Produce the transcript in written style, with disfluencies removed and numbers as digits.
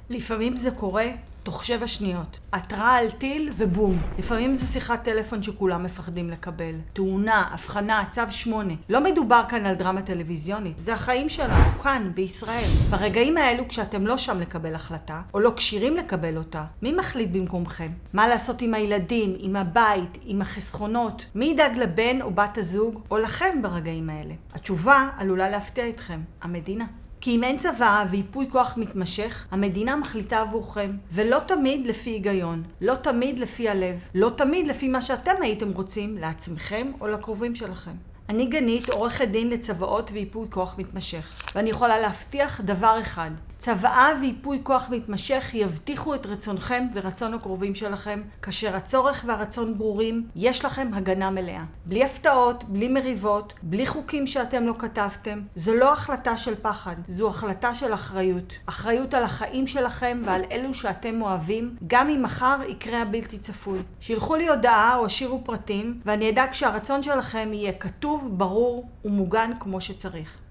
לפעמים זה קורה תוך 7 שניות. התראה על טיל ובום. לפעמים זה שיחת טלפון שכולם מפחדים לקבל. תאונה, הבחנה, צו 8. לא מדובר כאן על דרמה טלוויזיונית. זה החיים שלנו, כאן, בישראל. ברגעים האלו כשאתם לא שם לקבל החלטה, או לא כשירים לקבל אותה, מי מחליט במקומכם? מה לעשות עם הילדים, עם הבית, עם החסכונות? מי ידאג לבן או בת הזוג, או לכם ברגעים האלה? התשובה עלולה להפתיע אתכם. המדינה. כי אם אין צבא וייפוי כוח מתמשך, המדינה מחליטה עבורכם, ולא תמיד לפי היגיון, לא תמיד לפי הלב, לא תמיד לפי מה שאתם הייתם רוצים לעצמכם או לקרובים שלכם. אני גנית, עורכת דין לצוואות וייפוי כוח מתמשך, ואני יכולה להבטיח דבר אחד: צוואה וייפוי כוח מתמשך יבטיחו את רצונכם ורצון הקרובים שלכם, כאשר הצורך והרצון ברורים, יש לכם הגנה מלאה. בלי הפתעות, בלי מריבות, בלי חוקים שאתם לא כתבתם. זו לא החלטה של פחד, זו החלטה של אחריות. אחריות על החיים שלכם ועל אלו שאתם אוהבים, גם אם מחר יקרה הבלתי צפוי. שילחו לי הודעה או השאירו פרטים, ואני אדאג שהרצון שלכם יהיה כתוב, ברור ומוגן כמו שצריך.